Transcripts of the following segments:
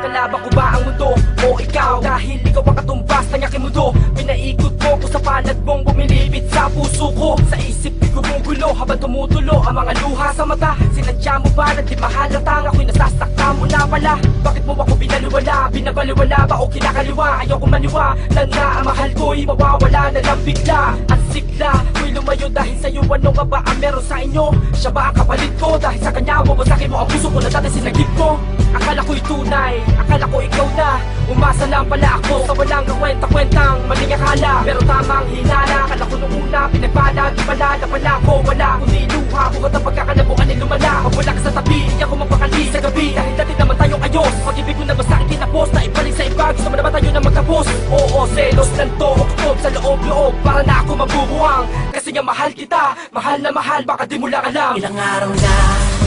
Kalaban ko ba ang mundo o ikaw? Dahil ikaw ang katumbas ng aking mundo. Pinaikot mo ko sa palad mong bumilibit sa puso ko. Sa isip di gumugulo habang tumutulo ang mga luha sa mata. Sinadya mo ba na di mahalatang ako'y nasasakta mo na pala? Bakit mo ako binaliwala? Binabaliwala ba o kinakaliwa? Ayaw kong maniwa lang na ang mahal ko'y mawawala na lang bigla. Ang sigla ko'y lumayo dahil sa'yo. Ano nga ba ang meron sa inyo? Siya ba ang kapalit ko? Dahil sa kanya wawasakin mo ang puso ko na dati sinagip ko. Akala ko'y tunay, akala ko ikaw na. Umasa lang pala ako sa walang kwenta-kwentang maling akala. Pero tamang hinala, akala ko nung una pinagpala. Di pala na pala ko, wala kundi luha. Bukat ang pagkakalabuan ay lumala. Mawala ka sa tabi, di ako mapakali sa gabi. Dahil dati naman tayong ayos. Pag-ibig ko na ba sa akin tinapos? Na ibalik sa iba, gusto mo na ba tayo na magtapos? Oo, selos ng to, oktob sa loob-loob. Para na ako mabubuang, kasi nga mahal kita. Mahal na mahal, baka di mo lang alam. Ilang araw na,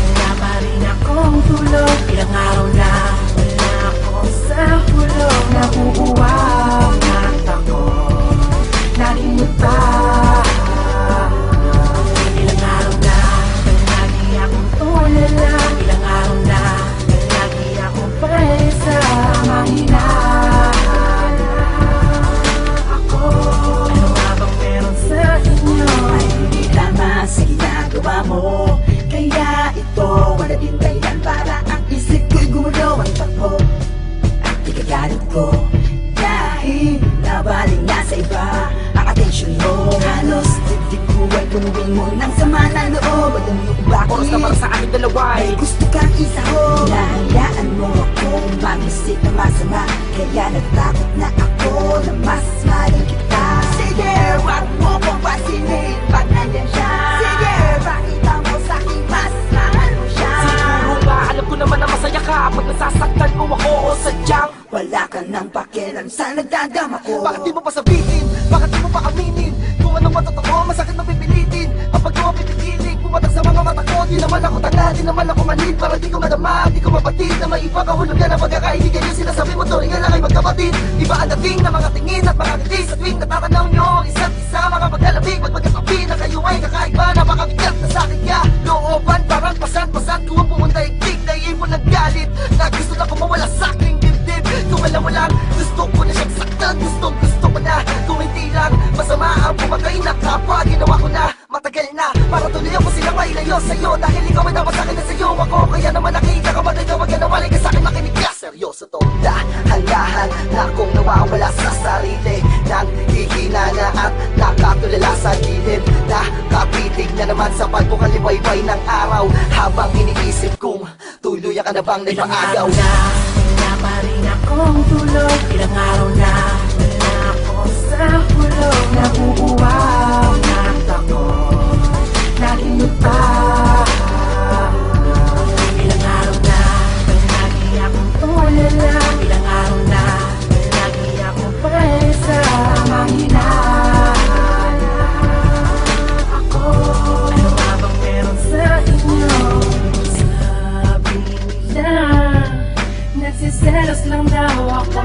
wala pa rin akong tulog. Ilang araw na, wala ako sa hulog. Nabubuwang mata ko, nalimutan. Ilang araw na, lagi akong tulala. Ilang araw na, lagi akong paisa. Mahinaan ako. Ano nga bang meron sa inyo? Ay hindi tama sa ginagawa mo. Kaya ito, wala din dahilan para ang isip ko'y gumulaw ang takbo. At ikagalit ko dahil nabaling na sa iba ang atensyon mo. Halos dibdib ko ay punuin mo ng sama ng loob. At ano yung bakit? Oras na para sa aking dalaway. Ay gusto kang isahog. Nahayaan mo akong mag-isip na masama. Kaya nagtakot na ako na mas maling kita. Sige, wag mo kong pasinin pag nandyan siya. Sige, pakita mo sa'king mas mahal mo siya. Siguro nga, alam ko naman na masaya ka pag nasasaktan mo ako o sadyang Wala ka nang pakialam sa nagdadama ko. Bakit di mo pa sabihin? Bakit di mo pa aminin? Kung ano man totoo, masakit na pipilitin. Ang paggawa pipigiling, pumatag sa mga mata ko. Di naman ako tanga, di naman ako manid. Para di ko madama, di ko mapatid na may iba kahulugan na pagkakaibigan yung sinasabi mo. Turingan lang ay magkapatid. Iba ang dating na mga tingin at mga ngiti. Sa tuwing natatanaw nyo, isa't isa mga maglalabig. Magpagkatabi na kayo ay kakaiba. Napakabigat na sa akin ka. Looban, parang pasan-pasan ko ang buong daigdig. Dahil mo naggalit na gusto na ko mawala sa aking dibdib. Kung alam mo lang, gusto ko na siyang saktan. Gusto ko na, kung hindi lang masama ang pumatay na kapwa. Ginawa ko na, matagal na para tuloy ako silang mailayo sa'yo. Dahil ikaw ay dapat sa'kin na sa'yo ako. Kaya naman nakita ka ba na wag na nawalay ka sa'kin. Makinig ka, seryoso to. Dahan-dahan na akong nawawala sa sarili. Nang hihina na at nakatulala sa gilid. Nakapitig na naman sa pagkukaliwayway ng araw. Habang iniisip kong tuluyan ka na bang Ilang nagpaagaw. araw na, wala pa rin akong tulog. Ilang araw na, wala ako sa hulog. Nabubuwang mata ko, nalimutan. Ilang araw na, lagi akong tulala. Ilang araw na, lagi akong paisa. Mahinaan ako. Ano nga bang meron sa inyo? Sabi nila, nagsiselos lang daw ako.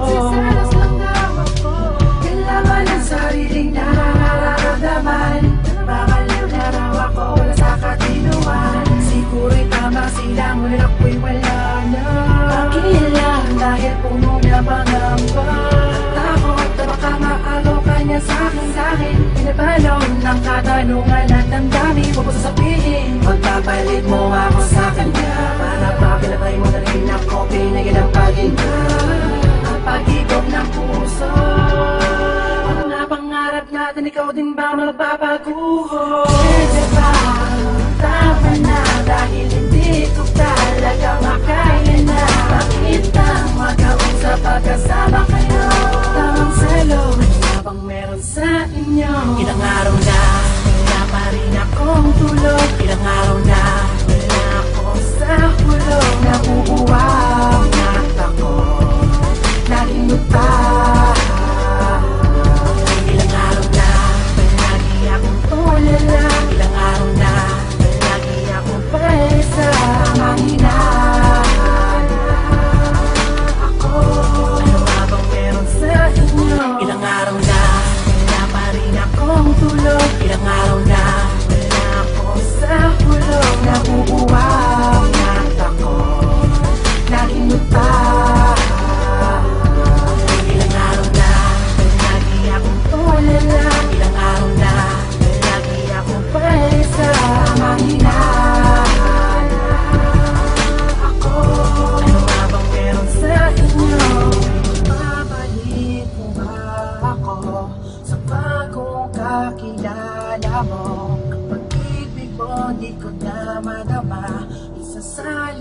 Kailangan ang sariling nararamdaman. Babaliw na raw ako, wala sa katinuan. Siguro'y tama sila, ngunit ako'y wala na. Pakilang dahil puno na pangamba. Takot na baka maagaw ka niya sa'kin. Pinabalong ng katanungan at damdamin. Huwag mo sasabihin, magpapalit mo ako sa kanya. Para pa pinatay mo na rin ako, pinagin ang paghinga. Ang pag-ibig ng puso. Ano nga pangarap natin, ikaw din ba magbabaguho? Pwede ba tama na dahil hindi ko talaga makaya na. Bakit ang magkausap pagkasama kayo? Tamang selo, ano nga bang meron sa inyo? Ilang araw na, wala pa rin akong tulog. Ilang araw na, wala ako sa hulog. Nabubuwang mata ko, nalimutan. Ilang araw na, lagi akong tulala.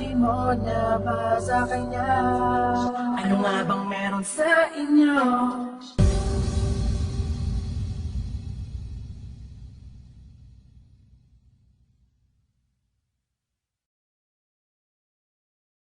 di mo na ba sa kanya? Ano nga bang meron sa inyo?